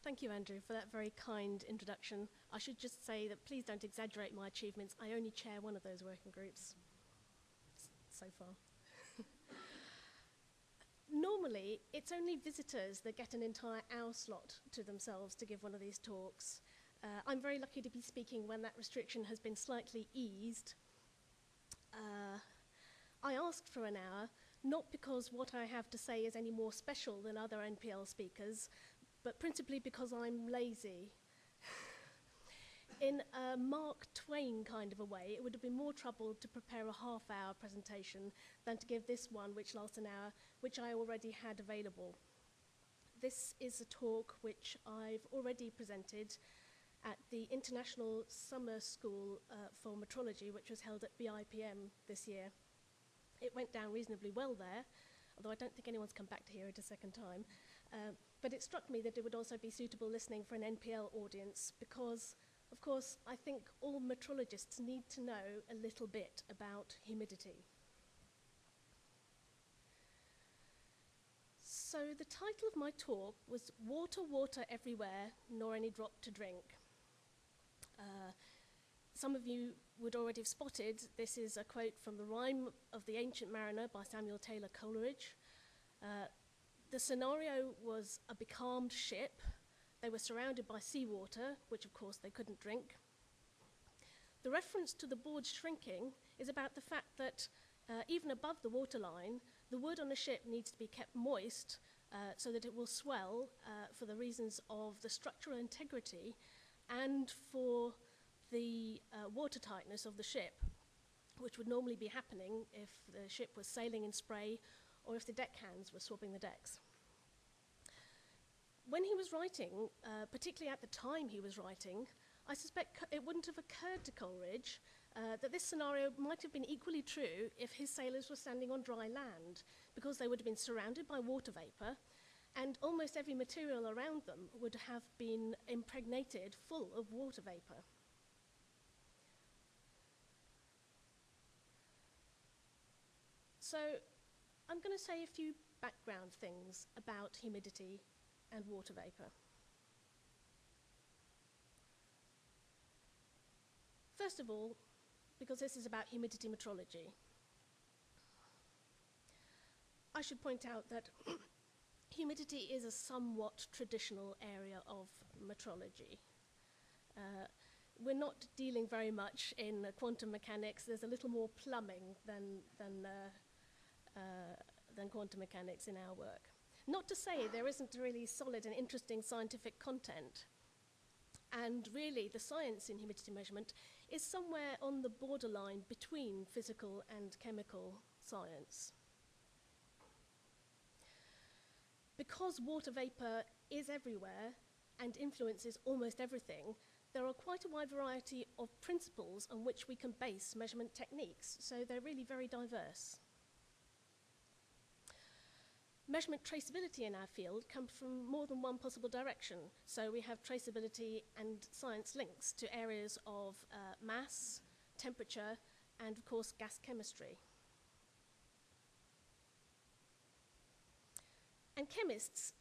Thank you, Andrew, for that very kind introduction. I should just say that please don't exaggerate my achievements. I only chair one of those working groups so far. Normally, it's only visitors that get an entire hour slot to themselves to give one of these talks. I'm very lucky to be speaking when that restriction has been slightly eased. I asked for an hour, not because what I have to say is any more special than other NPL speakers, but principally because I'm lazy. In a Mark Twain kind of a way, it would have been more trouble to prepare a half-hour presentation than to give this one, which lasts an hour, which I already had available. This is a talk which I've already presented at the International Summer School for Metrology, which was held at BIPM this year. It went down reasonably well there, although I don't think anyone's come back to hear it a second time. But it struck me that it would also be suitable listening for an NPL audience because, of course, I think all metrologists need to know a little bit about humidity. So the title of my talk was Water, Water Everywhere, Nor Any Drop to Drink. Some of you would already have spotted this is a quote from The Rime of the Ancient Mariner by Samuel Taylor Coleridge. The scenario was a becalmed ship. They were surrounded by seawater, which of course they couldn't drink. The reference to the board shrinking is about the fact that even above the waterline, the wood on a ship needs to be kept moist so that it will swell for the reasons of the structural integrity and for the water tightness of the ship, which would normally be happening if the ship was sailing in spray or if the deckhands were swabbing the decks. When he was writing, particularly at the time he was writing, I suspect it wouldn't have occurred to Coleridge that this scenario might have been equally true if his sailors were standing on dry land, because they would have been surrounded by water vapour, and almost every material around them would have been impregnated full of water vapour. So I'm going to say a few background things about humidity and water vapour. First of all, because this is about humidity metrology, I should point out that humidity is a somewhat traditional area of metrology. We're not dealing very much in quantum mechanics. There's a little more plumbing than quantum mechanics in our work. Not to say there isn't really solid and interesting scientific content. And really, the science in humidity measurement is somewhere on the borderline between physical and chemical science. Because water vapour is everywhere and influences almost everything, there are quite a wide variety of principles on which we can base measurement techniques, so they're really very diverse. Measurement traceability in our field comes from more than one possible direction. So we have traceability and science links to areas of mass, temperature, and of course gas chemistry. And chemists,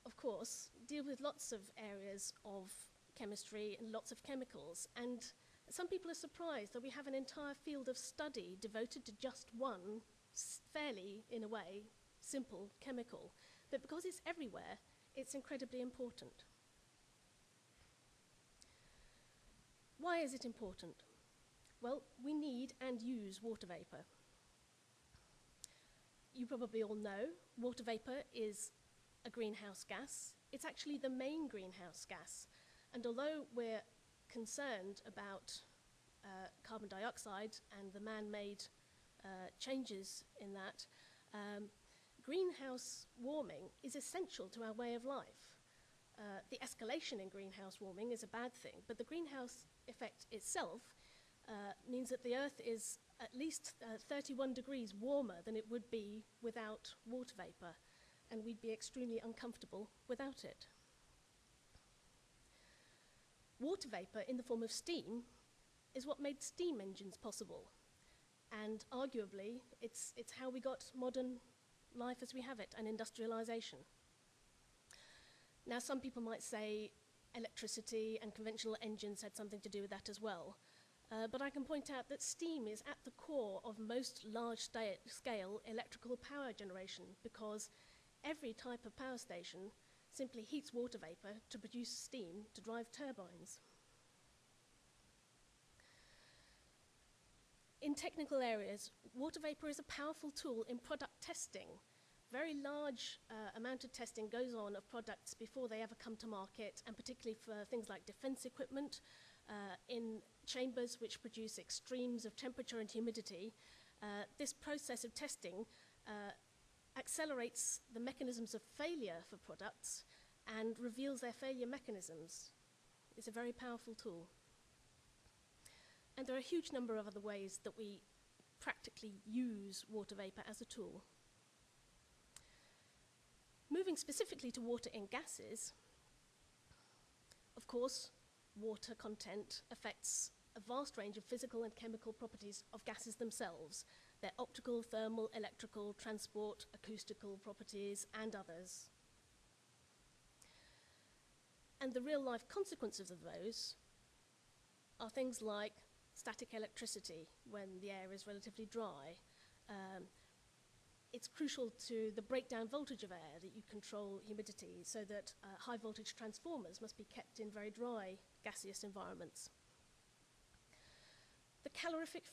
of course, deal with lots of areas of chemistry and lots of chemicals. And some people are surprised that we have an entire field of study devoted to just one, fairly, in a way, simple chemical. But because it's everywhere, it's incredibly important. Why is it important? Well, we need and use water vapour. You probably all know water vapour is a greenhouse gas. It's actually the main greenhouse gas. And although we're concerned about carbon dioxide and the man-made changes in that, greenhouse warming is essential to our way of life. The escalation in greenhouse warming is a bad thing, but the greenhouse effect itself means that the Earth is at least 31 degrees warmer than it would be without water vapour, and we'd be extremely uncomfortable without it. Water vapour in the form of steam is what made steam engines possible, and arguably it's how we got modern life as we have it and industrialisation. Now, some people might say electricity and conventional engines had something to do with that as well. But I can point out that steam is at the core of most large-scale electrical power generation, because every type of power station simply heats water vapor to produce steam to drive turbines. In technical areas, water vapor is a powerful tool in product testing. Very large amount of testing goes on of products before they ever come to market, and particularly for things like defense equipment, in chambers which produce extremes of temperature and humidity. This process of testing accelerates the mechanisms of failure for products and reveals their failure mechanisms. It's a very powerful tool. And there are a huge number of other ways that we practically use water vapor as a tool. Moving specifically to water in gases, of course, water content affects a vast range of physical and chemical properties of gases themselves, their optical, thermal, electrical, transport, acoustical properties, and others. And the real-life consequences of those are things like static electricity when the air is relatively dry. It's crucial to the breakdown voltage of air that you control humidity, so that high voltage transformers must be kept in very dry gaseous environments. The calorific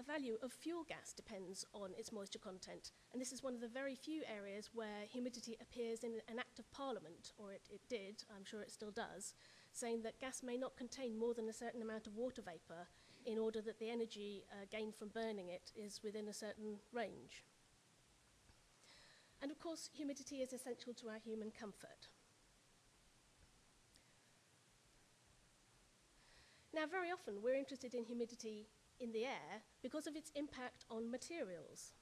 value of fuel gas depends on its moisture content, and this is one of the very few areas where humidity appears in an Act of Parliament, or it did, I'm sure it still does, saying that gas may not contain more than a certain amount of water vapor in order that the energy gained from burning it is within a certain range. And of course, humidity is essential to our human comfort. Now, very often we're interested in humidity in the air because of its impact on materials.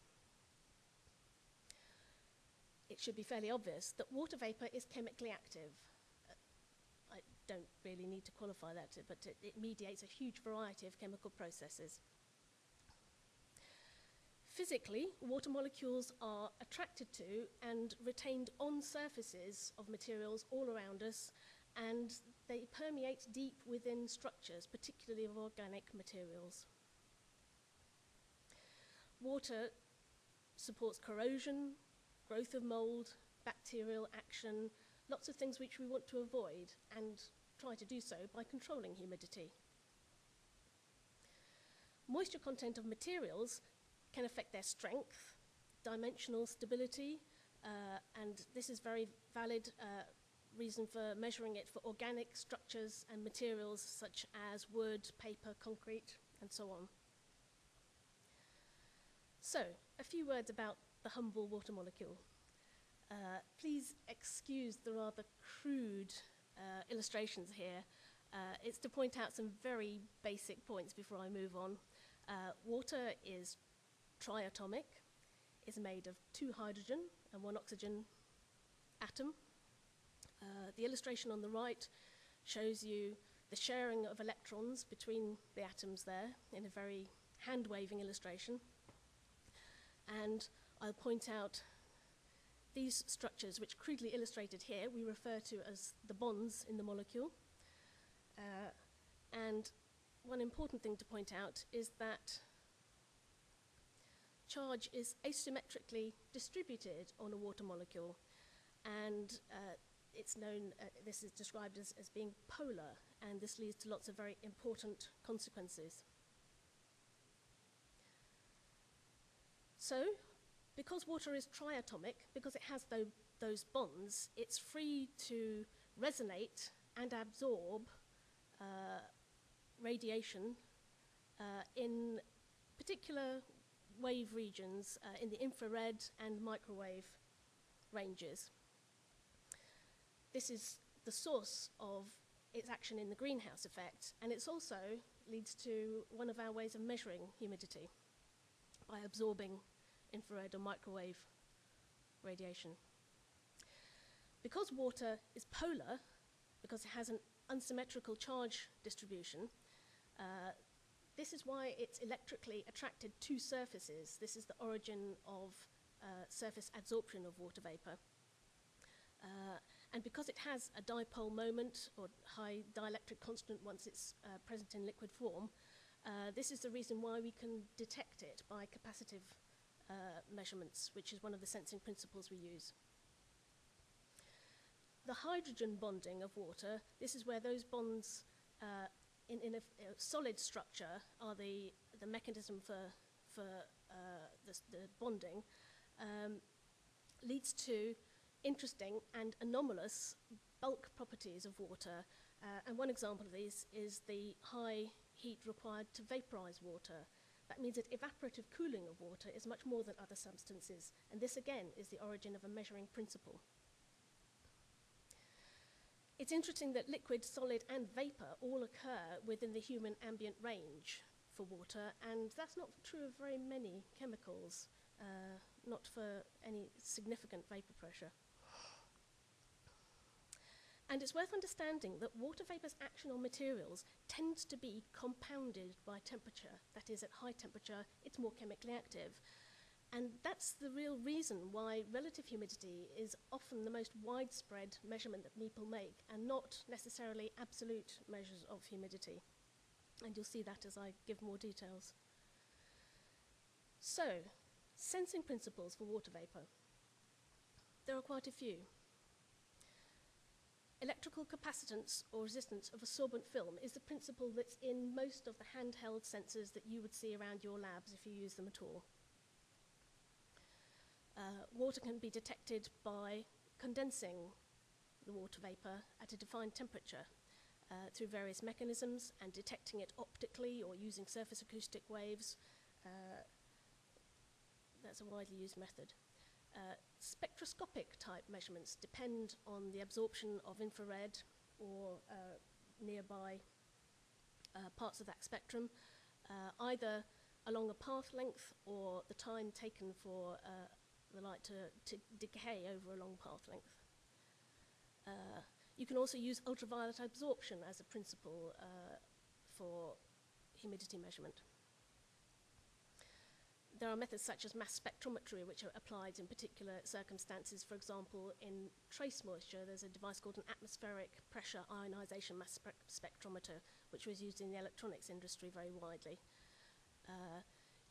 It should be fairly obvious that water vapor is chemically active. I don't really need to qualify that, but it mediates a huge variety of chemical processes. Physically, water molecules are attracted to and retained on surfaces of materials all around us, and they permeate deep within structures, particularly of organic materials. Water supports corrosion, growth of mold, bacterial action, lots of things which we want to avoid, and try to do so by controlling humidity. Moisture content of materials can affect their strength, dimensional stability, and this is very valid reason for measuring it for organic structures and materials such as wood, paper, concrete, and so on. So, a few words about the humble water molecule. Please excuse the rather crude illustrations here. It's to point out some very basic points before I move on. Water is triatomic, is made of 2 hydrogen and 1 oxygen atom. The illustration on the right shows you the sharing of electrons between the atoms there in a very hand-waving illustration. And I'll point out these structures, which crudely illustrated here, we refer to as the bonds in the molecule. And one important thing to point out is that charge is asymmetrically distributed on a water molecule, and it's known, this is described as being polar, and this leads to lots of very important consequences. So, because water is triatomic, because it has those bonds, it's free to resonate and absorb radiation in particular wave regions in the infrared and microwave ranges. This is the source of its action in the greenhouse effect, and it also leads to one of our ways of measuring humidity by absorbing infrared or microwave radiation. Because water is polar, because it has an unsymmetrical charge distribution, this is why it's electrically attracted to surfaces. This is the origin of surface adsorption of water vapor. And because it has a dipole moment or high dielectric constant once it's present in liquid form, this is the reason why we can detect it by capacitive measurements, which is one of the sensing principles we use. The hydrogen bonding of water, this is where those bonds in a solid structure are the mechanism for the bonding, leads to interesting and anomalous bulk properties of water. And one example of these is the high heat required to vaporize water. That means that evaporative cooling of water is much more than other substances. And this, again, is the origin of a measuring principle. It's interesting that liquid, solid, and vapor all occur within the human ambient range for water, and that's not true of very many chemicals, not for any significant vapor pressure. And it's worth understanding that water vapor's action on materials tends to be compounded by temperature. That is, at high temperature, it's more chemically active. And that's the real reason why relative humidity is often the most widespread measurement that people make, and not necessarily absolute measures of humidity. And you'll see that as I give more details. So, sensing principles for water vapor. There are quite a few. Electrical capacitance or resistance of a sorbent film is the principle that's in most of the handheld sensors that you would see around your labs if you use them at all. Water can be detected by condensing the water vapor at a defined temperature through various mechanisms and detecting it optically or using surface acoustic waves. That's a widely used method. Spectroscopic type measurements depend on the absorption of infrared or nearby parts of that spectrum, either along a path length or the time taken for the light to decay over a long path length. You can also use ultraviolet absorption as a principle for humidity measurement. There are methods such as mass spectrometry, which are applied in particular circumstances. For example, in trace moisture, there's a device called an atmospheric pressure ionization mass spectrometer, which was used in the electronics industry very widely.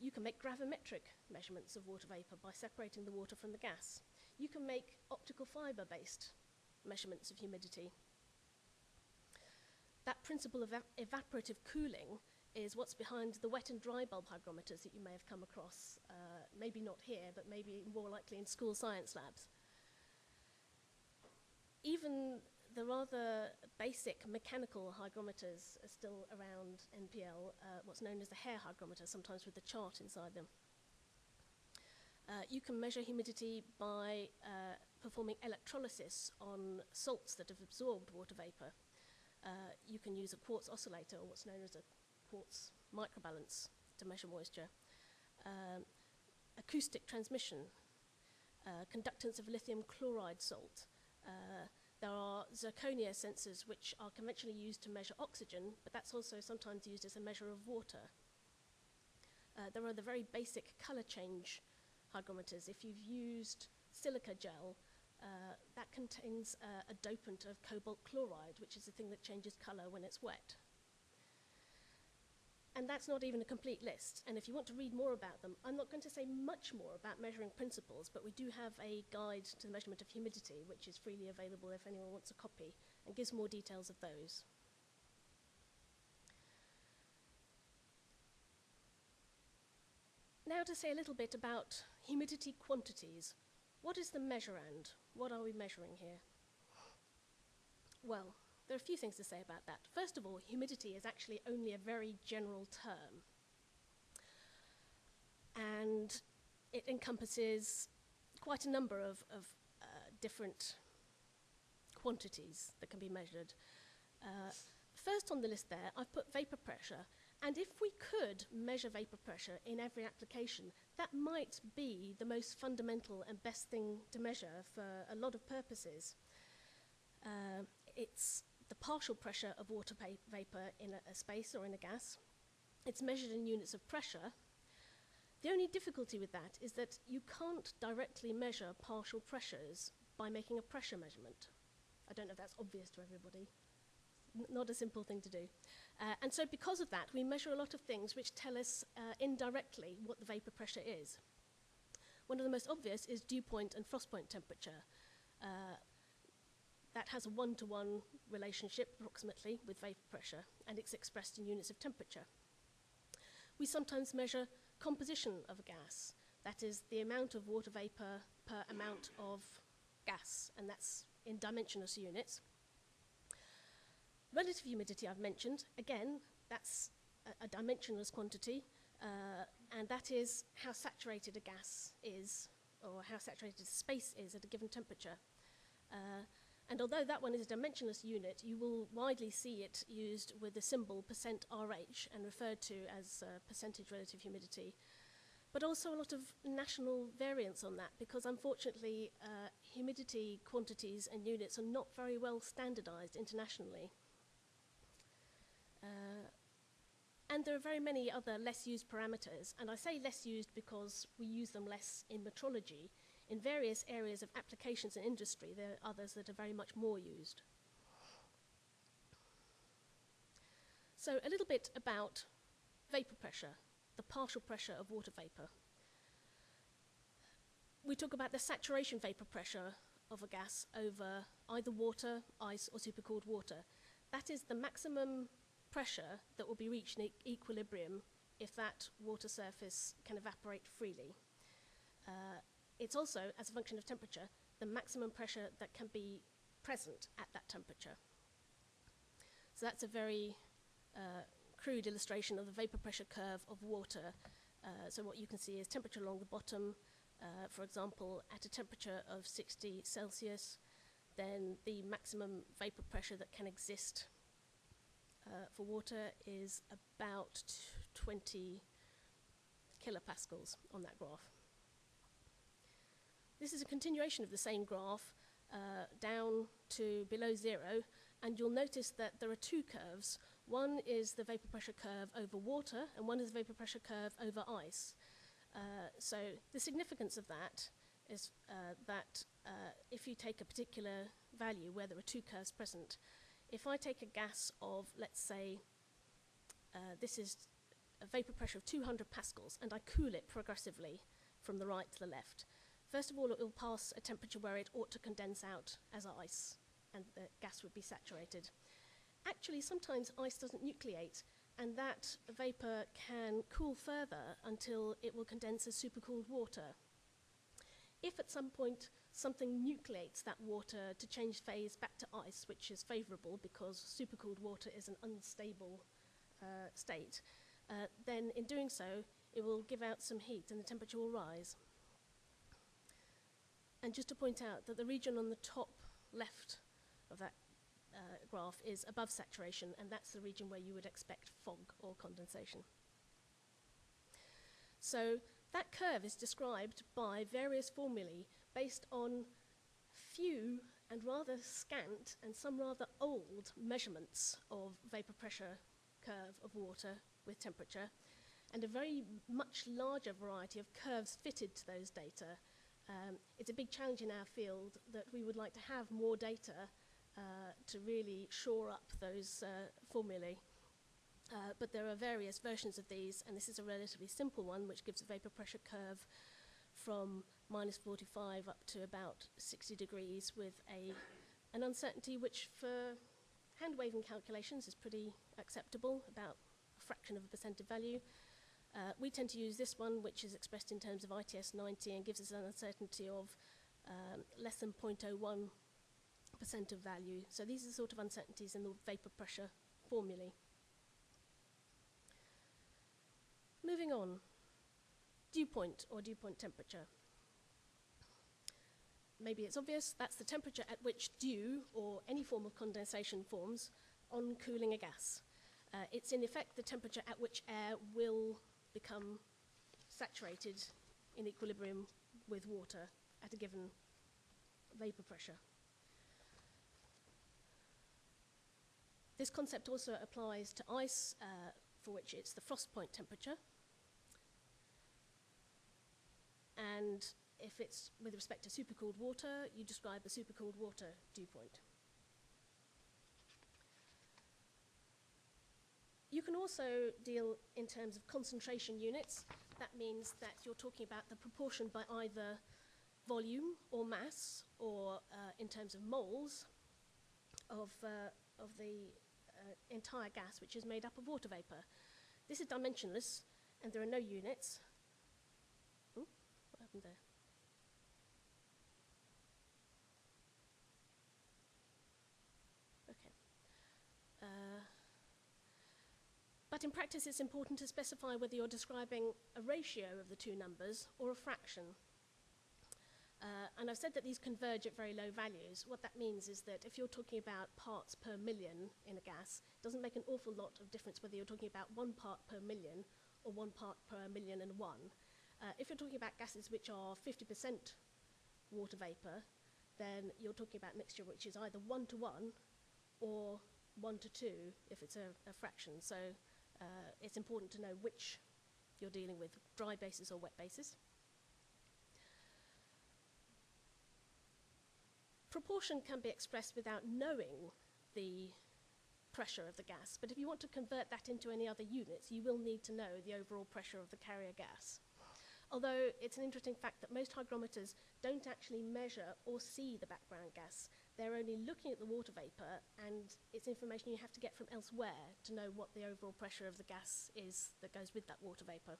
You can make gravimetric measurements of water vapor by separating the water from the gas. You can make optical fiber-based measurements of humidity. That principle of evaporative cooling is what's behind the wet and dry bulb hygrometers that you may have come across, maybe not here, but maybe more likely in school science labs. Even the rather basic mechanical hygrometers are still around NPL, what's known as the hair hygrometer, sometimes with a chart inside them. You can measure humidity by performing electrolysis on salts that have absorbed water vapor. You can use a quartz oscillator, or what's known as a quartz microbalance, to measure moisture. Acoustic transmission, conductance of lithium chloride salt. There are zirconia sensors which are conventionally used to measure oxygen, but that's also sometimes used as a measure of water. There are the very basic color change hygrometers. If you've used silica gel, that contains a dopant of cobalt chloride, which is the thing that changes color when it's wet. And that's not even a complete list. And if you want to read more about them, I'm not going to say much more about measuring principles, but we do have a guide to the measurement of humidity, which is freely available if anyone wants a copy, and gives more details of those. Now to say a little bit about humidity quantities. What is the measurand? What are we measuring here? Well, there are a few things to say about that. First of all, humidity is actually only a very general term. And it encompasses quite a number of different quantities that can be measured. First on the list there, I've put vapor pressure. And if we could measure vapor pressure in every application, that might be the most fundamental and best thing to measure for a lot of purposes. It's the partial pressure of water vapor in a space or in a gas. It's measured in units of pressure. The only difficulty with that is that you can't directly measure partial pressures by making a pressure measurement. I don't know if that's obvious to everybody. Not a simple thing to do. And so because of that, we measure a lot of things which tell us indirectly what the vapor pressure is. One of the most obvious is dew point and frost point temperature. That has a one-to-one relationship, approximately, with vapor pressure, and it's expressed in units of temperature. We sometimes measure composition of a gas. That is the amount of water vapor per amount of gas, and that's in dimensionless units. Relative humidity I've mentioned. Again, that's a dimensionless quantity, and that is how saturated a gas is, or how saturated space is at a given temperature. And although that one is a dimensionless unit, you will widely see it used with the symbol %RH and referred to as percentage relative humidity. But also a lot of national variance on that, because unfortunately humidity quantities and units are not very well standardized internationally. And there are very many other less used parameters, and I say less used because we use them less in metrology. In various areas of applications and industry, there are others that are very much more used. So a little bit about vapor pressure, the partial pressure of water vapor. We talk about the saturation vapor pressure of a gas over either water, ice, or supercooled water. That is the maximum pressure that will be reached in equilibrium if that water surface can evaporate freely. It's also, as a function of temperature, the maximum pressure that can be present at that temperature. So that's a very crude illustration of the vapor pressure curve of water. So what you can see is temperature along the bottom, for example, at a temperature of 60 Celsius, then the maximum vapor pressure that can exist for water is about 20 kilopascals on that graph. This is a continuation of the same graph down to below zero, and you'll notice that there are two curves. One is the vapor pressure curve over water, and one is the vapor pressure curve over ice. So the significance of that is that if you take a particular value where there are two curves present, if I take a gas of, let's say, this is a vapor pressure of 200 pascals, and I cool it progressively from the right to the left, first of all, it will pass a temperature where it ought to condense out as ice, and the gas would be saturated. Actually, sometimes ice doesn't nucleate, and that vapor can cool further until it will condense as supercooled water. If at some point something nucleates that water to change phase back to ice, which is favourable because supercooled water is an unstable state, then in doing so, it will give out some heat and the temperature will rise. And just to point out that the region on the top left of that graph is above saturation, and that's the region where you would expect fog or condensation. So that curve is described by various formulae based on few and rather scant and some rather old measurements of vapor pressure curve of water with temperature, and a very much larger variety of curves fitted to those data. It's a big challenge in our field that we would like to have more data to really shore up those formulae. But there are various versions of these, and this is a relatively simple one, which gives a vapor pressure curve from minus 45 up to about 60 degrees with an uncertainty which for hand-waving calculations is pretty acceptable, about a fraction of a percent of value. We tend to use this one, which is expressed in terms of ITS 90 and gives us an uncertainty of less than 0.01% of value. So these are the sort of uncertainties in the vapor pressure formulae. Moving on, dew point or dew point temperature. Maybe it's obvious, that's the temperature at which dew or any form of condensation forms on cooling a gas. It's in effect the temperature at which air will become saturated in equilibrium with water at a given vapor pressure. This concept also applies to ice, for which it's the frost point temperature. And if it's with respect to supercooled water, you describe the supercooled water dew point. can also deal in terms of concentration units. That means that you're talking about the proportion by either volume or mass, or in terms of moles of the entire gas, which is made up of water vapour. This is dimensionless, and there are no units. Ooh, what happened there? Okay. But in practice, it's important to specify whether you're describing a ratio of the two numbers or a fraction. And I've said that these converge at very low values. What that means is that if you're talking about parts per million in a gas, it doesn't make an awful lot of difference whether you're talking about 1 part per million or 1 part per million and 1. If you're talking about gases which are 50% water vapour, then you're talking about mixture which is either 1 to 1 or 1 to 2 if it's a fraction. So it's important to know which you're dealing with, dry basis or wet basis. Proportion can be expressed without knowing the pressure of the gas, but if you want to convert that into any other units, you will need to know the overall pressure of the carrier gas. Although it's an interesting fact that most hygrometers don't actually measure or see the background gas. They're only looking at the water vapour, and it's information you have to get from elsewhere to know what the overall pressure of the gas is that goes with that water vapour.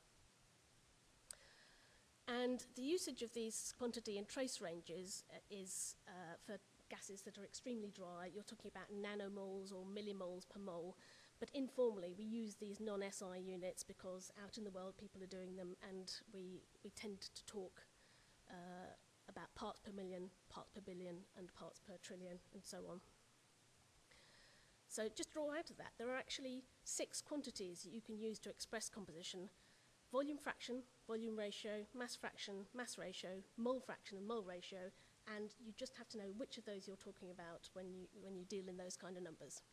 And the usage of these quantity and trace ranges is for gases that are extremely dry. You're talking about nanomoles or millimoles per mole. But informally, we use these non-SI units because out in the world people are doing them, and we tend to talk about parts per million, parts per billion, and parts per trillion, and so on. So just draw out of that, there are actually 6 quantities that you can use to express composition: volume fraction, volume ratio, mass fraction, mass ratio, mole fraction, and mole ratio, and you just have to know which of those you're talking about when you deal in those kind of numbers.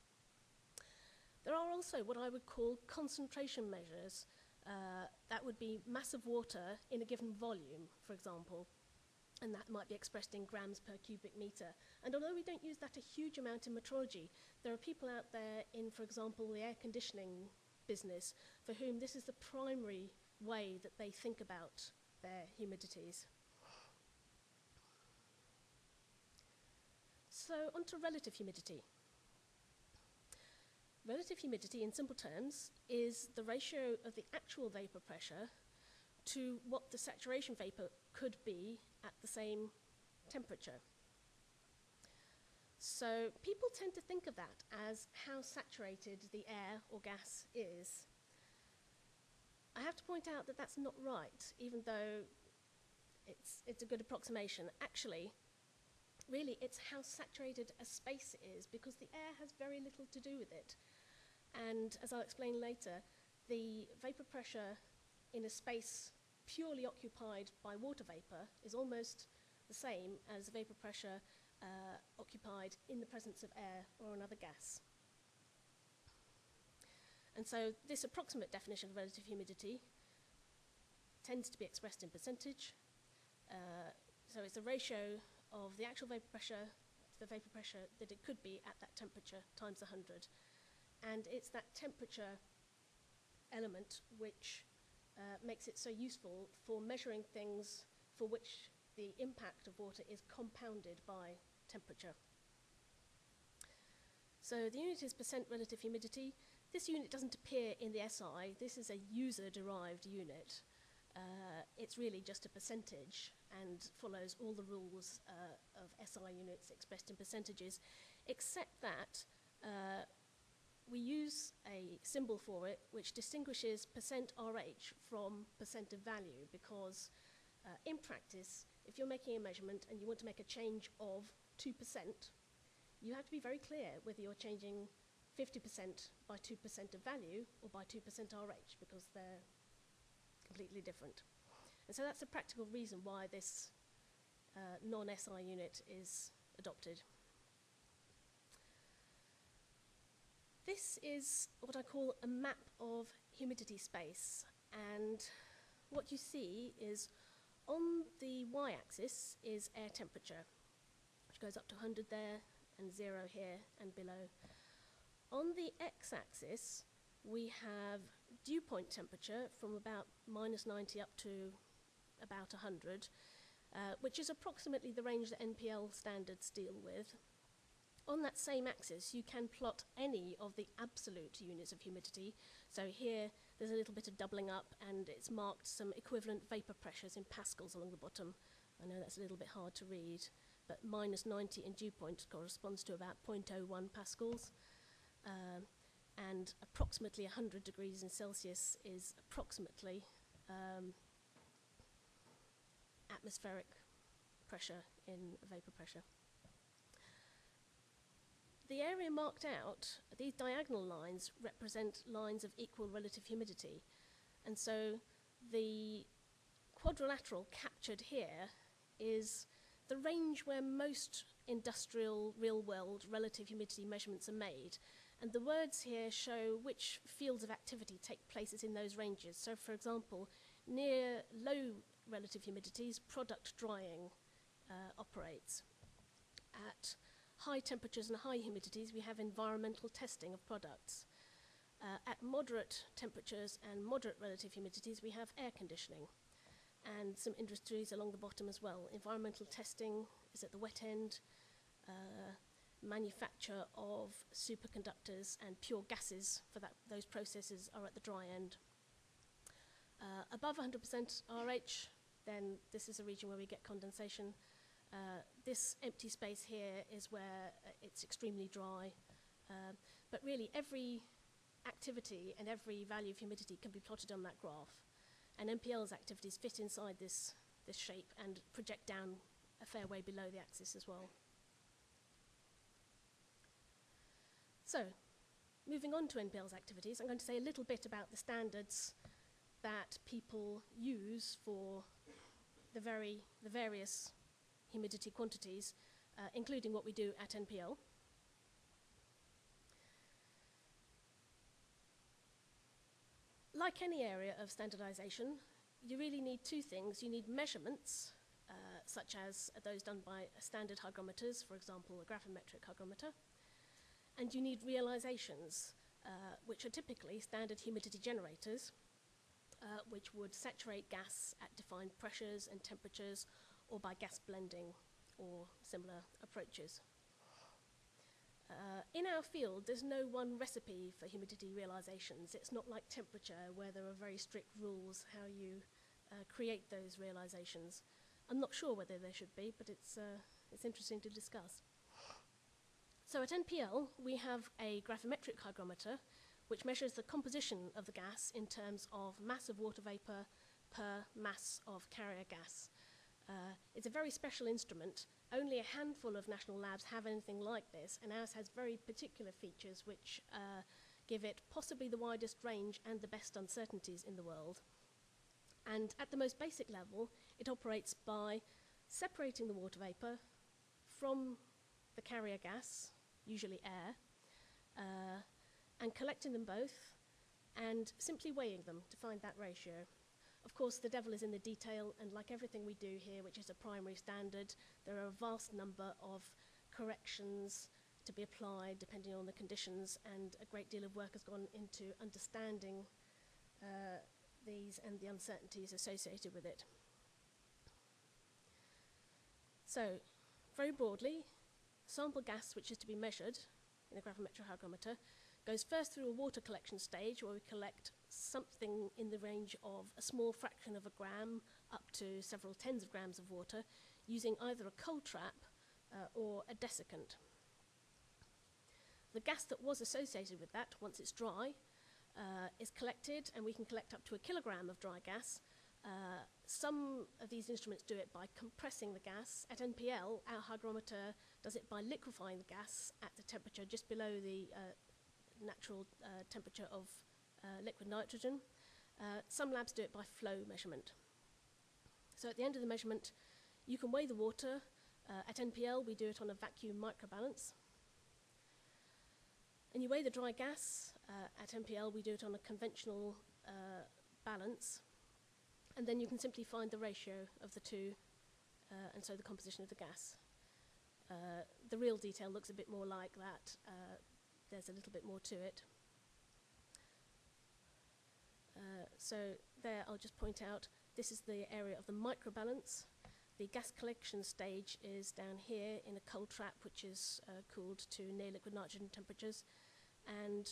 There are also what I would call concentration measures. That would be mass of water in a given volume, for example, and that might be expressed in grams per cubic meter. And although we don't use that a huge amount in metrology, there are people out there in, for example, the air conditioning business for whom this is the primary way that they think about their humidities. So on to relative humidity. Relative humidity, in simple terms, is the ratio of the actual vapour pressure to what the saturation vapour could be at the same temperature. So people tend to think of that as how saturated the air or gas is. I have to point out that that's not right, even though it's a good approximation. Actually, really, it's how saturated a space is, because the air has very little to do with it. And as I'll explain later, the vapour pressure in a space purely occupied by water vapour is almost the same as the vapour pressure occupied in the presence of air or another gas. And so this approximate definition of relative humidity tends to be expressed in percentage. So it's a ratio of the actual vapour pressure to the vapour pressure that it could be at that temperature times 100. And it's that temperature element which makes it so useful for measuring things for which the impact of water is compounded by temperature. So the unit is percent relative humidity. This unit doesn't appear in the SI. This is a user-derived unit. It's really just a percentage and follows all the rules of SI units expressed in percentages, except that we use a symbol for it which distinguishes percent RH from percent of value, because in practice, if you're making a measurement and you want to make a change of 2%, you have to be very clear whether you're changing 50% by 2% of value or by 2% RH, because they're completely different. And so that's a practical reason why this non-SI unit is adopted. This is what I call a map of humidity space, and what you see is on the y-axis is air temperature, which goes up to 100 there and 0 here and below. On the x-axis we have dew point temperature from about -90 up to about 100, which is approximately the range that NPL standards deal with. On that same axis, you can plot any of the absolute units of humidity. So here, there's a little bit of doubling up, and it's marked some equivalent vapor pressures in pascals along the bottom. I know that's a little bit hard to read, but -90 in dew point corresponds to about 0.01 pascals. And approximately 100 degrees in Celsius is approximately atmospheric pressure in vapor pressure. The area marked out, these diagonal lines represent lines of equal relative humidity. And so the quadrilateral captured here is the range where most industrial, real-world relative humidity measurements are made. And the words here show which fields of activity take places in those ranges. So, for example, near low relative humidities, product drying operates. At high temperatures and high humidities, we have environmental testing of products. At moderate temperatures and moderate relative humidities, we have air conditioning. And some industries along the bottom as well. Environmental testing is at the wet end. Manufacture of superconductors and pure gases for those processes are at the dry end. Above 100% RH, then this is a region where we get condensation. This empty space here is where it's extremely dry. But really, every activity and every value of humidity can be plotted on that graph. And NPL's activities fit inside this shape and project down a fair way below the axis as well. So, moving on to NPL's activities, I'm going to say a little bit about the standards that people use for the various humidity quantities, including what we do at NPL. Like any area of standardization, you really need two things. You need measurements, such as those done by standard hygrometers, for example, a gravimetric hygrometer. And you need realizations, which are typically standard humidity generators, which would saturate gas at defined pressures and temperatures, or by gas blending or similar approaches. In our field, there's no one recipe for humidity realizations. It's not like temperature, where there are very strict rules how you create those realizations. I'm not sure whether there should be, but it's interesting to discuss. So at NPL, we have a gravimetric hygrometer, which measures the composition of the gas in terms of mass of water vapor per mass of carrier gas. It's a very special instrument. Only a handful of national labs have anything like this, and ours has very particular features which give it possibly the widest range and the best uncertainties in the world. And at the most basic level, it operates by separating the water vapor from the carrier gas, usually air, and collecting them both and simply weighing them to find that ratio. Of course, the devil is in the detail, and like everything we do here, which is a primary standard, there are a vast number of corrections to be applied depending on the conditions, and a great deal of work has gone into understanding these and the uncertainties associated with it. So, very broadly, sample gas which is to be measured in a gravimetric hygrometer goes first through a water collection stage, where we collect something in the range of a small fraction of a gram up to several tens of grams of water, using either a cold trap or a desiccant. The gas that was associated with that, once it's dry, is collected, and we can collect up to a kilogram of dry gas. Some of these instruments do it by compressing the gas. At NPL, our hygrometer does it by liquefying the gas at the temperature just below the natural temperature of liquid nitrogen. Some labs do it by flow measurement. So at the end of the measurement, you can weigh the water. At NPL, we do it on a vacuum microbalance. And you weigh the dry gas. At NPL, we do it on a conventional balance. And then you can simply find the ratio of the two, and so the composition of the gas. The real detail looks a bit more like that. There's a little bit more to it. So there I'll just point out, this is the area of the microbalance. The gas collection stage is down here in a cold trap, which is cooled to near liquid nitrogen temperatures. And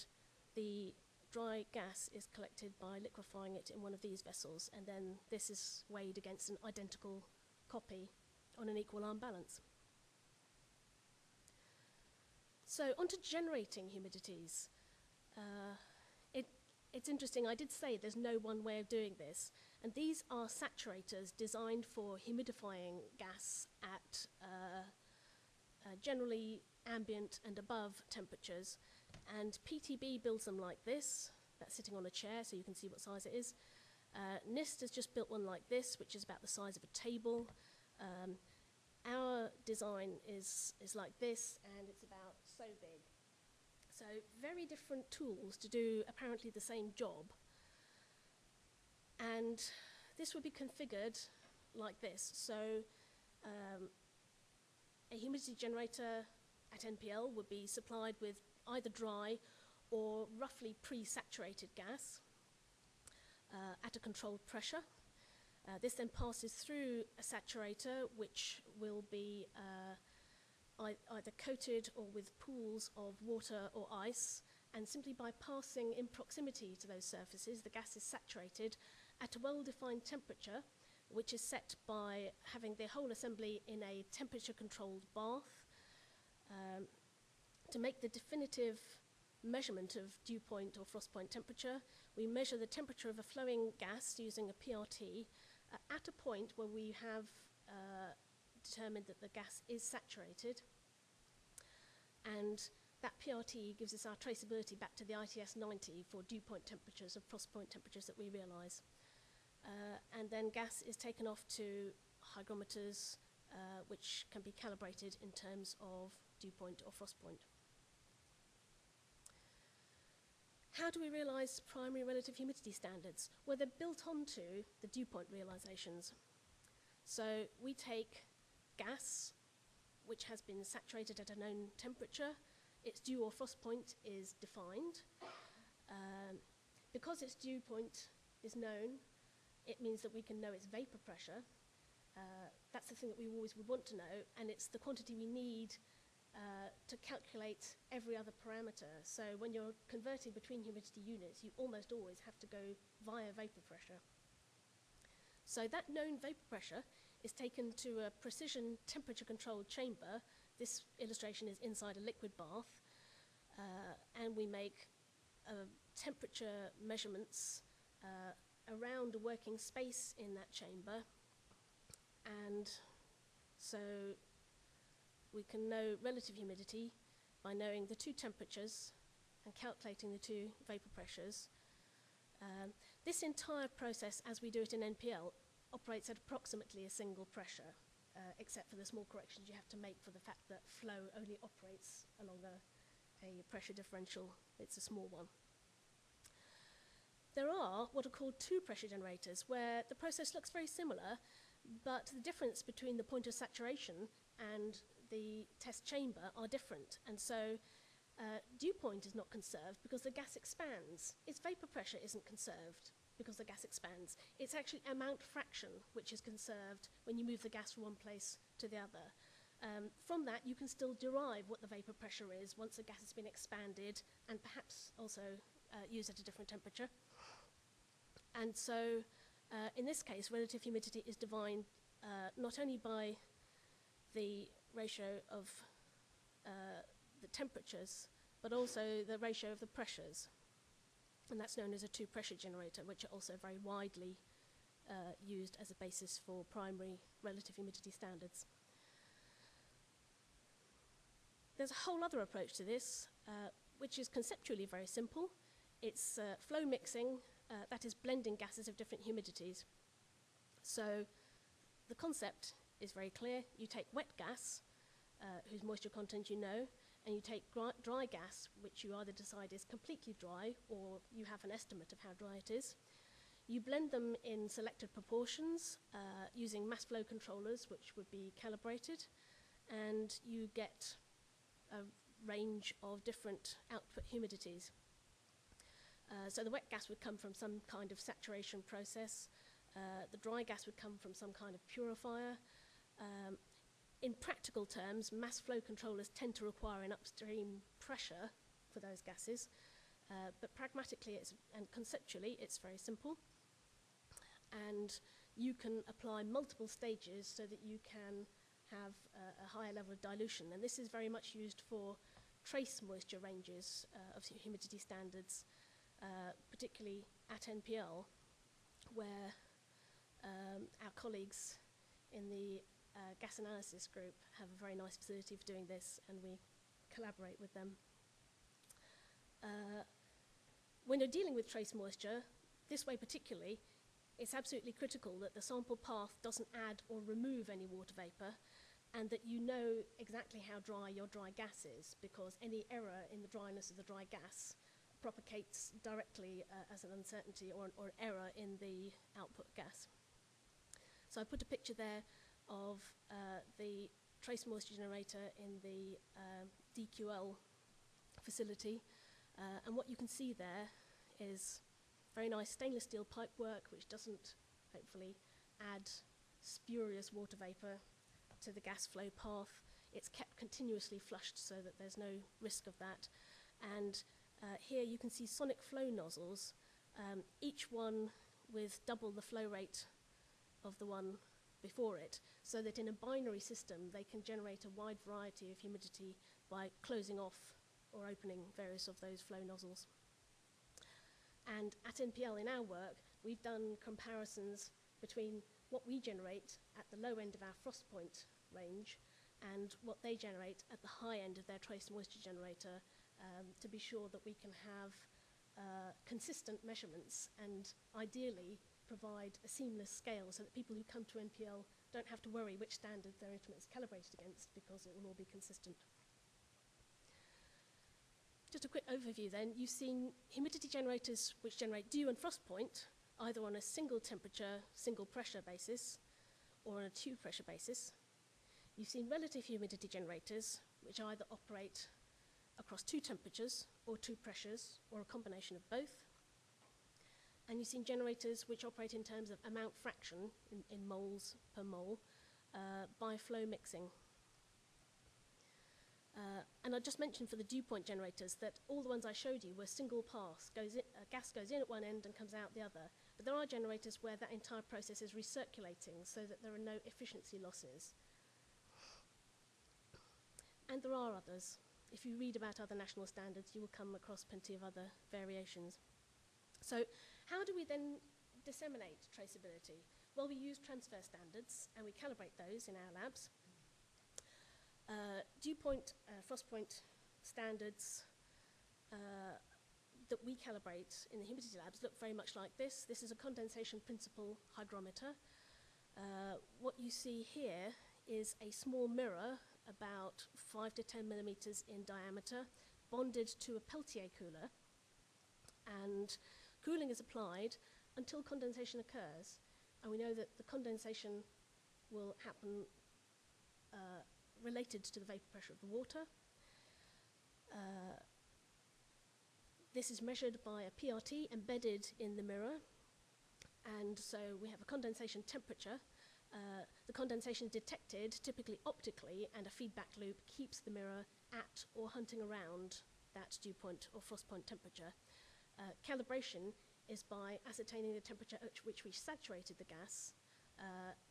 the dry gas is collected by liquefying it in one of these vessels. And then this is weighed against an identical copy on an equal arm balance. So on to generating humidities. It's interesting, I did say there's no one way of doing this, and these are saturators designed for humidifying gas at generally ambient and above temperatures, and PTB builds them like this. That's sitting on a chair, so you can see what size it is. NIST has just built one like this, which is about the size of a table. Our design is like this, and it's about so big. So very different tools to do apparently the same job. And this would be configured like this. So a humidity generator at NPL would be supplied with either dry or roughly pre-saturated gas at a controlled pressure. This then passes through a saturator, which will be either coated or with pools of water or ice, and simply by passing in proximity to those surfaces, the gas is saturated at a well-defined temperature, which is set by having the whole assembly in a temperature-controlled bath. To make the definitive measurement of dew point or frost point temperature, we measure the temperature of a flowing gas using a PRT at a point where we have determined that the gas is saturated, and that PRT gives us our traceability back to the ITS 90 for dew point temperatures and frost point temperatures that we realise. And then gas is taken off to hygrometers, which can be calibrated in terms of dew point or frost point. How do we realise primary relative humidity standards? Well, they're built onto the dew point realisations. So we take gas, which has been saturated at a known temperature. Its dew or frost point is defined. Because its dew point is known, it means that we can know its vapour pressure. That's the thing that we always would want to know, and it's the quantity we need to calculate every other parameter. So when you're converting between humidity units, you almost always have to go via vapour pressure. So that known vapour pressure is taken to a precision temperature-controlled chamber. This illustration is inside a liquid bath, and we make temperature measurements around a working space in that chamber, and so we can know relative humidity by knowing the two temperatures and calculating the two vapour pressures. This entire process, as we do it in NPL, operates at approximately a single pressure, except for the small corrections you have to make for the fact that flow only operates along a pressure differential. It's a small one. There are what are called two pressure generators, where the process looks very similar, but the difference between the point of saturation and the test chamber are different. And so dew point is not conserved because the gas expands. Its vapour pressure isn't conserved because the gas expands. It's actually amount fraction which is conserved when you move the gas from one place to the other. From that, you can still derive what the vapour pressure is once the gas has been expanded and perhaps also used at a different temperature. And so in this case, relative humidity is defined not only by the ratio of the temperatures, but also the ratio of the pressures. And that's known as a two-pressure generator, which are also very widely used as a basis for primary relative humidity standards. There's a whole other approach to this, which is conceptually very simple. It's flow mixing, that is blending gases of different humidities. So the concept is very clear. You take wet gas, whose moisture content you know, and you take dry gas, which you either decide is completely dry or you have an estimate of how dry it is. You blend them in selected proportions using mass flow controllers, which would be calibrated, and you get a range of different output humidities. So the wet gas would come from some kind of saturation process. The dry gas would come from some kind of purifier. In practical terms, mass flow controllers tend to require an upstream pressure for those gases, but pragmatically and conceptually it's very simple. And you can apply multiple stages so that you can have a higher level of dilution. And this is very much used for trace moisture ranges of humidity standards, particularly at NPL, where our colleagues in the gas analysis group have a very nice facility for doing this, and we collaborate with them. When you're dealing with trace moisture, this way particularly, it's absolutely critical that the sample path doesn't add or remove any water vapour, and that you know exactly how dry your dry gas is, because any error in the dryness of the dry gas propagates directly as an uncertainty or an error in the output gas. So I put a picture there of the trace moisture generator in the DQL facility, and what you can see there is very nice stainless steel pipework, which doesn't hopefully add spurious water vapour to the gas flow path. It's kept continuously flushed so that there's no risk of that. And here you can see sonic flow nozzles, each one with double the flow rate of the one before it, so that in a binary system they can generate a wide variety of humidity by closing off or opening various of those flow nozzles. And at NPL in our work, we've done comparisons between what we generate at the low end of our frost point range and what they generate at the high end of their trace moisture generator, to be sure that we can have consistent measurements and ideally provide a seamless scale so that people who come to NPL don't have to worry which standard their instrument is calibrated against, because it will all be consistent. Just a quick overview then. You've seen humidity generators which generate dew and frost point either on a single temperature, single pressure basis or on a two pressure basis. You've seen relative humidity generators which either operate across two temperatures or two pressures or a combination of both. And you've seen generators which operate in terms of amount fraction in moles per mole by flow mixing. And I just mentioned for the dew point generators that all the ones I showed you were single pass. Gas goes in at one end and comes out the other. But there are generators where that entire process is recirculating so that there are no efficiency losses. And there are others. If you read about other national standards, you will come across plenty of other variations. So how do we then disseminate traceability? Well, we use transfer standards and we calibrate those in our labs. Dew point, frost point standards that we calibrate in the humidity labs look very much like this. This is a condensation principle hygrometer. What you see here is a small mirror about 5 to 10 millimeters in diameter, bonded to a Peltier cooler, and cooling is applied until condensation occurs. And we know that the condensation will happen related to the vapor pressure of the water. This is measured by a PRT embedded in the mirror, and so we have a condensation temperature. The condensation is detected typically optically, and a feedback loop keeps the mirror at or hunting around that dew point or frost point temperature. Calibration is by ascertaining the temperature at which we saturated the gas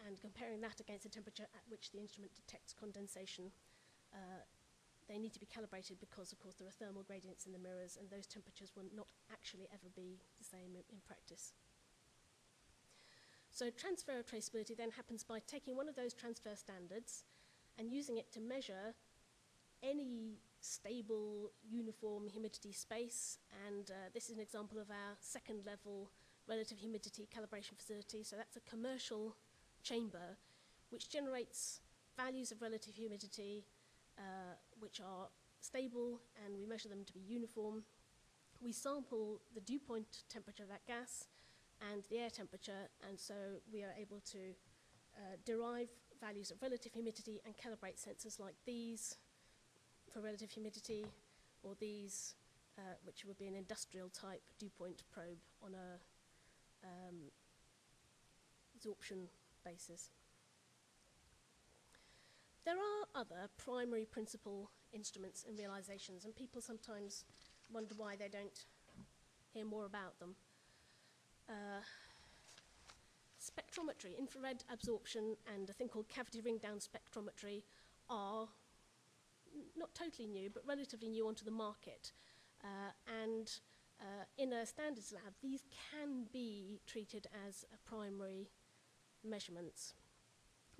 and comparing that against the temperature at which the instrument detects condensation. They need to be calibrated because, of course, there are thermal gradients in the mirrors, and those temperatures will not actually ever be the same in practice. So transfer of traceability then happens by taking one of those transfer standards and using it to measure any stable, uniform humidity space, and this is an example of our second level relative humidity calibration facility. So that's a commercial chamber which generates values of relative humidity which are stable, and we measure them to be uniform. We sample the dew point temperature of that gas and the air temperature, and so we are able to derive values of relative humidity and calibrate sensors like these for relative humidity, or these which would be an industrial type dew point probe on a absorption basis. There are other primary principle instruments and realizations, and people sometimes wonder why they don't hear more about them. Spectrometry, infrared absorption, and a thing called cavity ring down spectrometry are not totally new, but relatively new onto the market. In a standards lab, these can be treated as primary measurements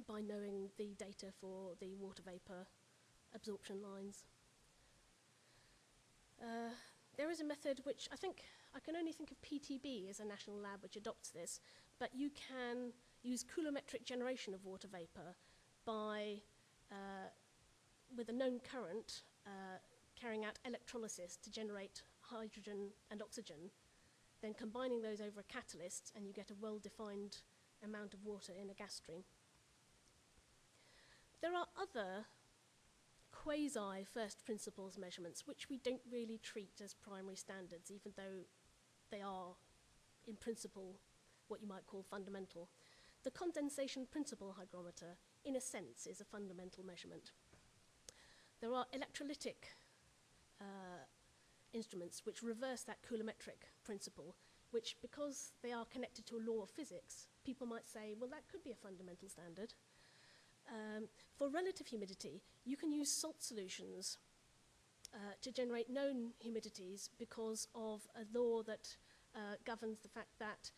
by knowing the data for the water vapor absorption lines. There is a method which I can only think of PTB as a national lab which adopts this, but you can use coulometric generation of water vapor by, with a known current, carrying out electrolysis to generate hydrogen and oxygen, then combining those over a catalyst, and you get a well-defined amount of water in a gas stream. There are other quasi-first principles measurements which we don't really treat as primary standards, even though they are, in principle, what you might call fundamental. The condensation principle hygrometer, in a sense, is a fundamental measurement. There are electrolytic instruments which reverse that coulometric principle, which, because they are connected to a law of physics, people might say, well, that could be a fundamental standard. For relative humidity, you can use salt solutions to generate known humidities because of a law that governs the fact that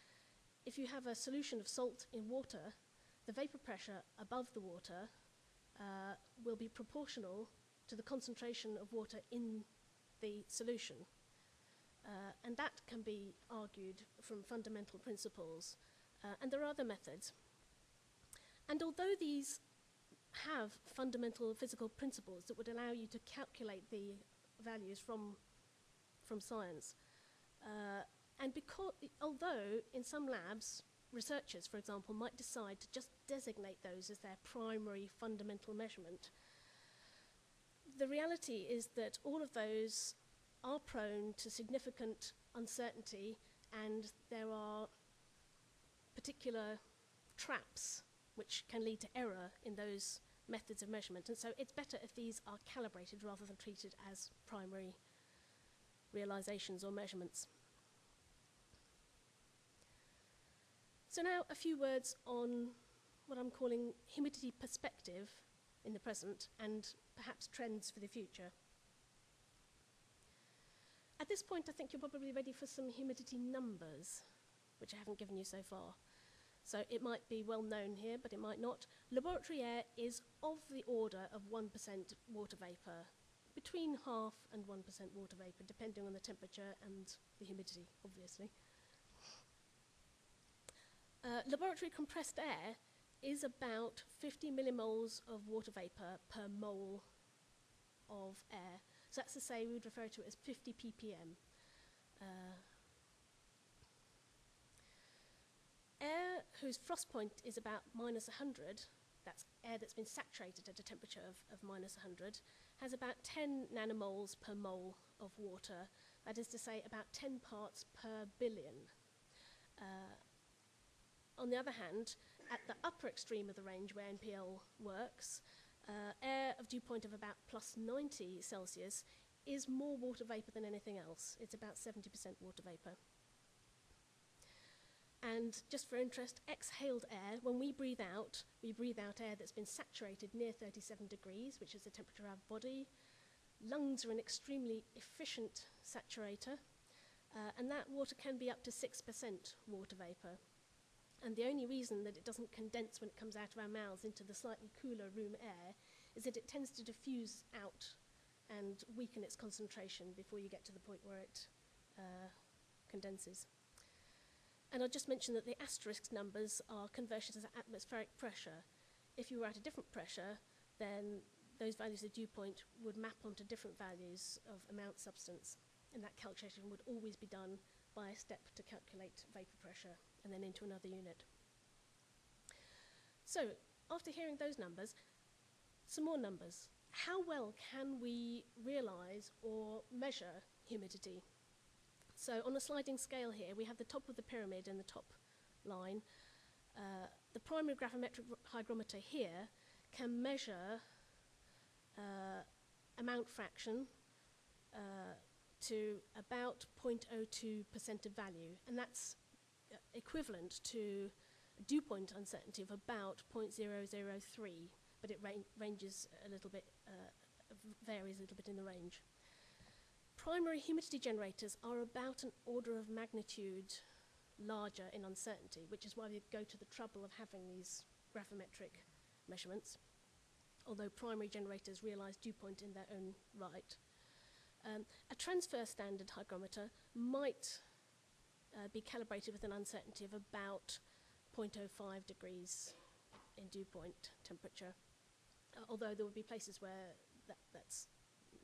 if you have a solution of salt in water, the vapor pressure above the water will be proportional to the concentration of water in the solution. And that can be argued from fundamental principles. And there are other methods. And although these have fundamental physical principles that would allow you to calculate the values from science, and although in some labs, researchers, for example, might decide to just designate those as their primary fundamental measurement, the reality is that all of those are prone to significant uncertainty, and there are particular traps which can lead to error in those methods of measurement. And so it's better if these are calibrated rather than treated as primary realizations or measurements. So now a few words on what I'm calling humidity perspective in the present and perhaps trends for the future. At this point, I think you're probably ready for some humidity numbers, which I haven't given you so far. So it might be well known here, but it might not. Laboratory air is of the order of 1% water vapor, between 0.5% and 1% water vapor, depending on the temperature and the humidity, obviously. Laboratory compressed air is about 50 millimoles of water vapor per mole of air. So that's to say we would refer to it as 50 ppm. Air whose frost point is about -100, that's air that's been saturated at a temperature of -100, has about 10 nanomoles per mole of water. That is to say about 10 parts per billion. On the other hand, at the upper extreme of the range where NPL works, air of dew point of about +90 Celsius is more water vapor than anything else. It's about 70% water vapor. And just for interest, exhaled air, when we breathe out air that's been saturated near 37 degrees, which is the temperature of our body. Lungs are an extremely efficient saturator, and that water can be up to 6% water vapor. And the only reason that it doesn't condense when it comes out of our mouths into the slightly cooler room air is that it tends to diffuse out and weaken its concentration before you get to the point where it condenses. And I'll just mention that the asterisk numbers are conversions of atmospheric pressure. If you were at a different pressure, then those values of dew point would map onto different values of amount substance, and that calculation would always be done by a step to calculate vapor pressure and then into another unit. So, after hearing those numbers, some more numbers. How well can we realize or measure humidity. So on a sliding scale here, we have the top of the pyramid in the top line. The primary gravimetric hygrometer here can measure amount fraction to about 0.02% of value, and that's equivalent to a dew point uncertainty of about 0.003, but it ranges a little bit, varies a little bit in the range. Primary humidity generators are about an order of magnitude larger in uncertainty, which is why we go to the trouble of having these gravimetric measurements, although primary generators realize dew point in their own right. A transfer standard hygrometer might be calibrated with an uncertainty of about 0.05 degrees in dew point temperature, although there would be places where that's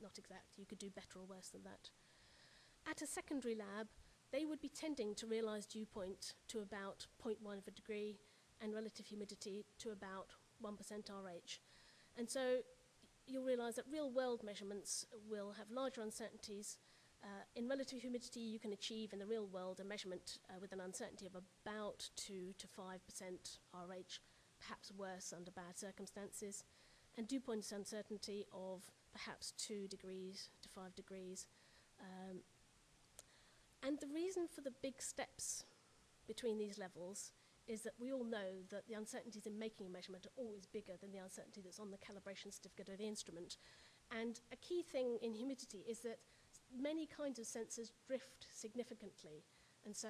not exact. You could do better or worse than that. At a secondary lab, they would be tending to realize dew point to about 0.1 of a degree and relative humidity to about 1% RH. And so you'll realize that real-world measurements will have larger uncertainties. In relative humidity, you can achieve in the real world a measurement with an uncertainty of about 2 to 5% RH, perhaps worse under bad circumstances, and dew point uncertainty of perhaps 2 degrees to 5 degrees. And the reason for the big steps between these levels is that we all know that the uncertainties in making a measurement are always bigger than the uncertainty that's on the calibration certificate of the instrument. And a key thing in humidity is that many kinds of sensors drift significantly. And so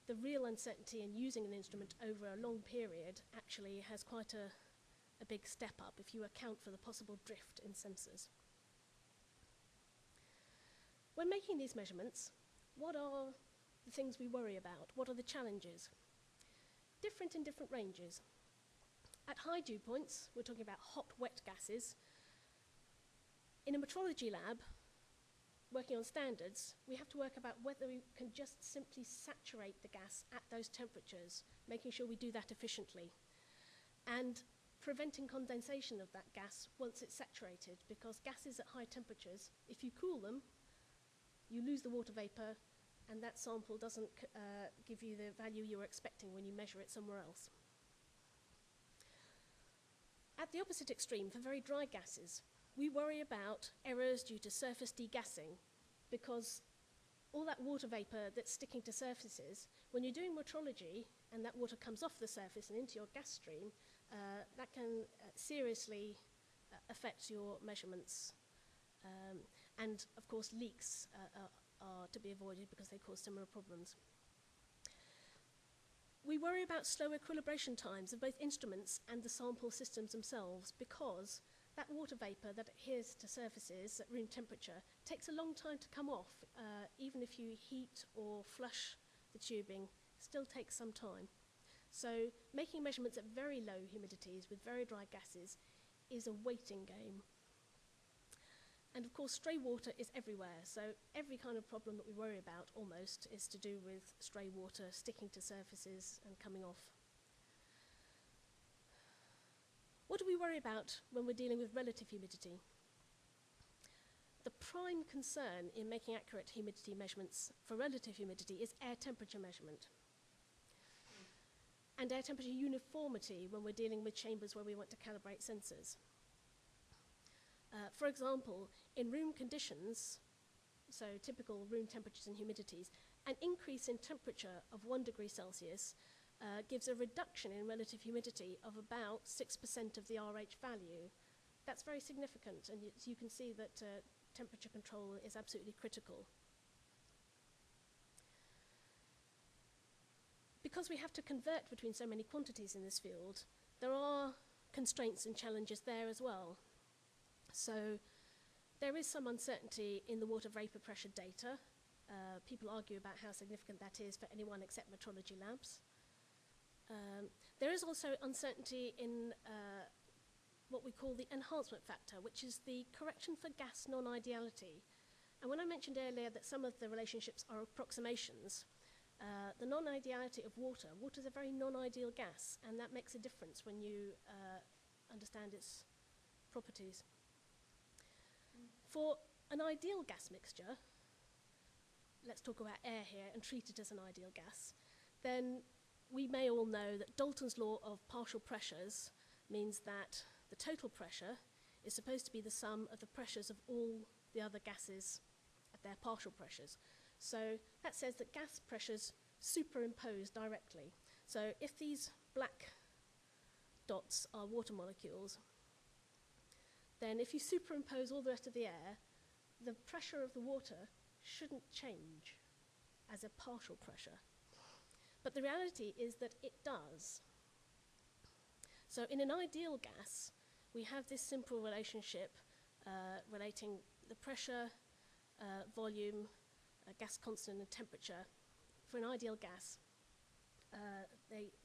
the real uncertainty in using an instrument over a long period actually has quite a big step up if you account for the possible drift in sensors. When making these measurements, what are the things we worry about? What are the challenges? Different in different ranges. At high dew points, we're talking about hot, wet gases. In a metrology lab, working on standards, we have to work about whether we can just simply saturate the gas at those temperatures, making sure we do that efficiently, and preventing condensation of that gas once it's saturated, because gases at high temperatures, if you cool them, you lose the water vapor, and that sample doesn't give you the value you were expecting when you measure it somewhere else. At the opposite extreme, for very dry gases, we worry about errors due to surface degassing, because all that water vapor that's sticking to surfaces, when you're doing metrology and that water comes off the surface and into your gas stream, that can seriously affect your measurements. And of course, leaks are to be avoided because they cause similar problems. We worry about slow equilibration times of both instruments and the sample systems themselves, because that water vapor that adheres to surfaces at room temperature takes a long time to come off. Even if you heat or flush the tubing, still takes some time. So making measurements at very low humidities with very dry gases is a waiting game. And of course, stray water is everywhere. So every kind of problem that we worry about almost is to do with stray water sticking to surfaces and coming off. What do we worry about when we're dealing with relative humidity? The prime concern in making accurate humidity measurements for relative humidity is air temperature measurement and air temperature uniformity when we're dealing with chambers where we want to calibrate sensors. For example, in room conditions, so typical room temperatures and humidities, an increase in temperature of 1 degree Celsius gives a reduction in relative humidity of about 6% of the RH value. That's very significant, and you can see that temperature control is absolutely critical. Because we have to convert between so many quantities in this field, there are constraints and challenges there as well. So there is some uncertainty in the water vapor pressure data. People argue about how significant that is for anyone except metrology labs. There is also uncertainty in what we call the enhancement factor, which is the correction for gas non-ideality. And when I mentioned earlier that some of the relationships are approximations, the non-ideality of water is a very non-ideal gas, and that makes a difference when you understand its properties. For an ideal gas mixture, let's talk about air here, and treat it as an ideal gas, then we may all know that Dalton's law of partial pressures means that the total pressure is supposed to be the sum of the pressures of all the other gases at their partial pressures. So that says that gas pressures superimpose directly. So if these black dots are water molecules, then if you superimpose all the rest of the air, the pressure of the water shouldn't change as a partial pressure. But the reality is that it does. So in an ideal gas, we have this simple relationship relating the pressure, volume, gas constant, and temperature. For an ideal gas,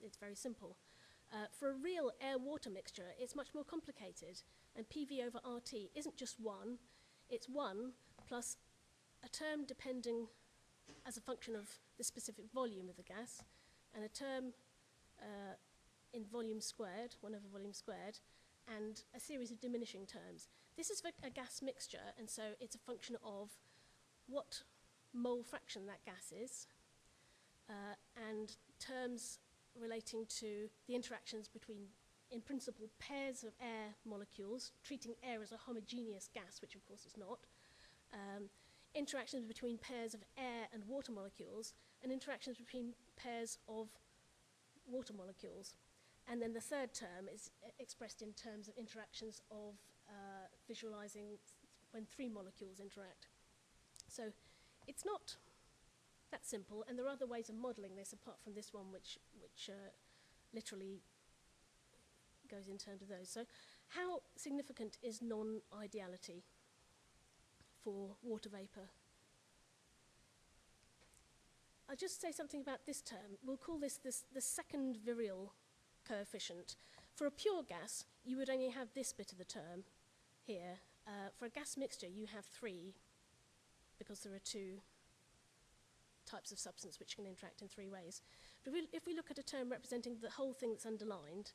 it's very simple. For a real air-water mixture, it's much more complicated, and PV over RT isn't just 1, it's 1 plus a term depending as a function of the specific volume of the gas, and a term in volume squared, 1 over volume squared, and a series of diminishing terms. This is a gas mixture, and so it's a function of what mole fraction that gas is, and terms relating to the interactions between, in principle, pairs of air molecules, treating air as a homogeneous gas, which of course is not, interactions between pairs of air and water molecules, and interactions between pairs of water molecules. And then the third term is expressed in terms of interactions of visualizing when 3 molecules interact. So it's not that simple, and there are other ways of modeling this apart from this one, which literally goes in terms of those. So how significant is non-ideality for water vapor? I'll just say something about this term. We'll call this the second virial coefficient. For a pure gas, you would only have this bit of the term here. For a gas mixture, you have 3, because there are 2 types of substance which can interact in 3 ways. But if we look at a term representing the whole thing that's underlined,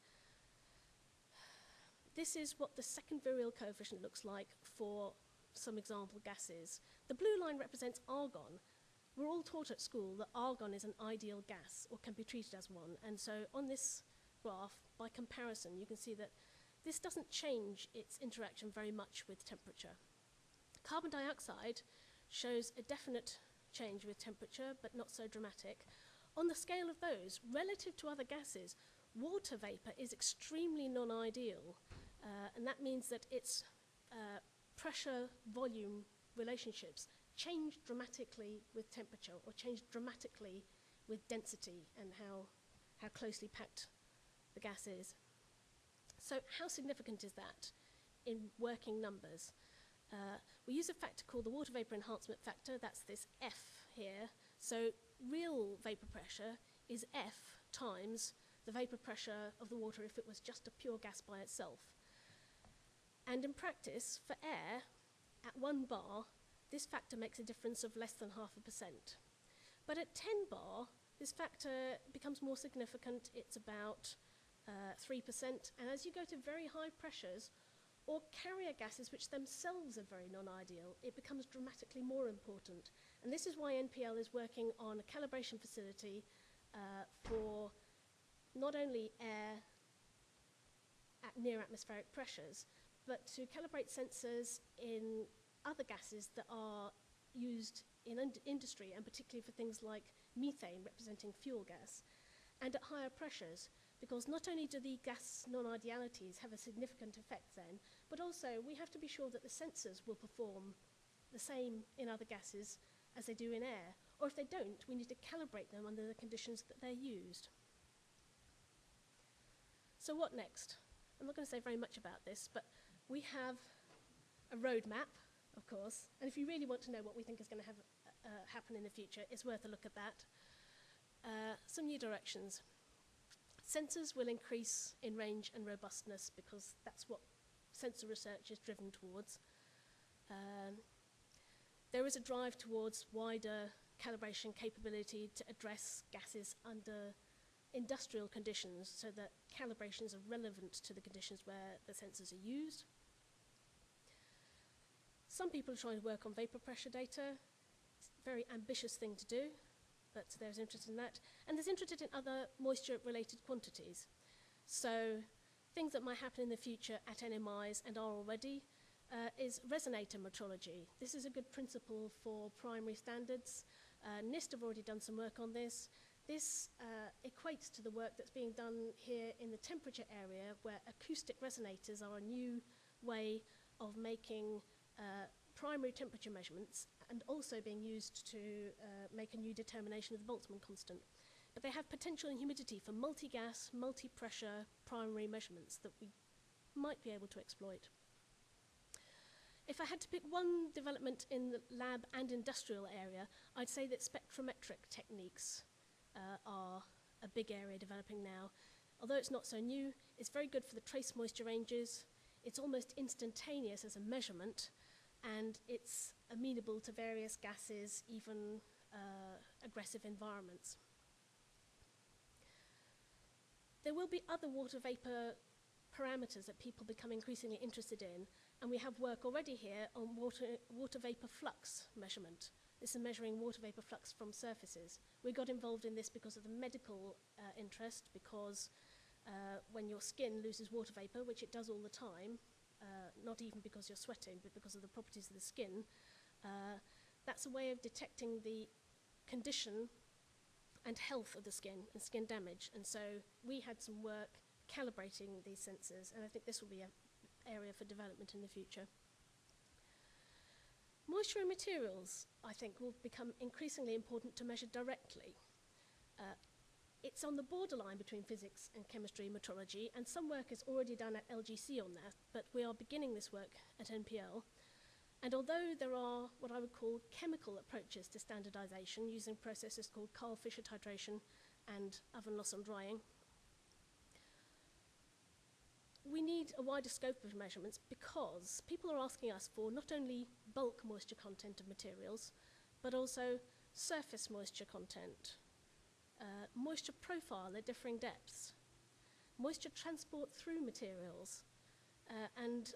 this is what the second virial coefficient looks like for some example gases. The blue line represents argon. We're all taught at school that argon is an ideal gas, or can be treated as one, and so on this graph, by comparison, you can see that this doesn't change its interaction very much with temperature. Carbon dioxide shows a definite change with temperature, but not so dramatic. On the scale of those, relative to other gases, water vapor is extremely non-ideal, and that means that its pressure-volume relationships change dramatically with temperature, or change dramatically with density and how closely packed the gas is. So how significant is that in working numbers? We use a factor called the water vapor enhancement factor. That's this F here. So real vapor pressure is F times the vapor pressure of the water if it was just a pure gas by itself. And in practice, for air, at 1 bar, this factor makes a difference of less than 0.5%. But at 10 bar, this factor becomes more significant. It's about 3%. And as you go to very high pressures, or carrier gases which themselves are very non-ideal, it becomes dramatically more important. And this is why NPL is working on a calibration facility for not only air at near atmospheric pressures, but to calibrate sensors in other gases that are used in industry, and particularly for things like methane, representing fuel gas, and at higher pressures, because not only do the gas non-idealities have a significant effect then, but also we have to be sure that the sensors will perform the same in other gases as they do in air, or if they don't, we need to calibrate them under the conditions that they're used. So what next? I'm not going to say very much about this, but we have a roadmap, of course, and if you really want to know what we think is going to happen in the future, it's worth a look at that. Some new directions. Sensors will increase in range and robustness because that's what sensor research is driven towards. There is a drive towards wider calibration capability to address gases under industrial conditions so that calibrations are relevant to the conditions where the sensors are used. Some people are trying to work on vapor pressure data. It's very ambitious thing to do, but there's interest in that. And there's interest in other moisture-related quantities. So things that might happen in the future at NMIs and are already is resonator metrology. This is a good principle for primary standards. NIST have already done some work on this. This equates to the work that's being done here in the temperature area, where acoustic resonators are a new way of making primary temperature measurements and also being used to make a new determination of the Boltzmann constant. But they have potential in humidity for multi-gas, multi-pressure primary measurements that we might be able to exploit. If I had to pick one development in the lab and industrial area, I'd say that spectrometric techniques are a big area developing now. Although it's not so new, it's very good for the trace moisture ranges. It's almost instantaneous as a measurement, and it's amenable to various gases, even aggressive environments. There will be other water vapor parameters that people become increasingly interested in, and we have work already here on water vapor flux measurement. This is measuring water vapor flux from surfaces. We got involved in this because of the medical interest, because when your skin loses water vapor, which it does all the time, not even because you're sweating, but because of the properties of the skin, that's a way of detecting the condition and health of the skin and skin damage. And so we had some work calibrating these sensors, and I think this will be an area for development in the future. Moisture in materials, I think, will become increasingly important to measure directly. It's on the borderline between physics and chemistry metrology, and some work is already done at LGC on that, but we are beginning this work at NPL. And although there are what I would call chemical approaches to standardization using processes called Karl-Fischer titration and oven loss on drying, we need a wider scope of measurements because people are asking us for not only bulk moisture content of materials, but also surface moisture content, moisture profile at differing depths, moisture transport through materials, and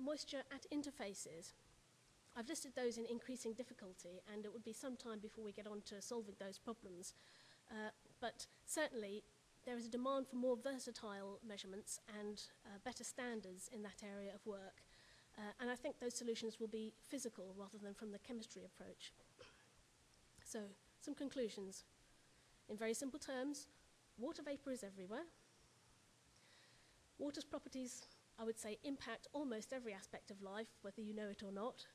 moisture at interfaces. I've listed those in increasing difficulty, and it would be some time before we get on to solving those problems. But certainly, there is a demand for more versatile measurements and better standards in that area of work. And I think those solutions will be physical rather than from the chemistry approach. So, some conclusions. In very simple terms, water vapor is everywhere. Water's properties, I would say, impact almost every aspect of life, whether you know it or not.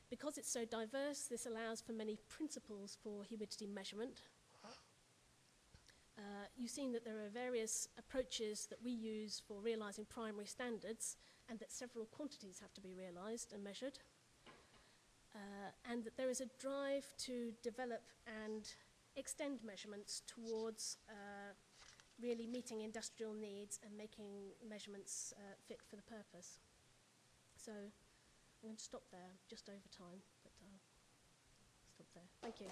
Because it's so diverse, this allows for many principles for humidity measurement. You've seen that there are various approaches that we use for realizing primary standards, and that several quantities have to be realized and measured. And that there is a drive to develop and extend measurements towards really meeting industrial needs and making measurements fit for the purpose. So I'm going to stop there, just over time, but I'll stop there. Thank you.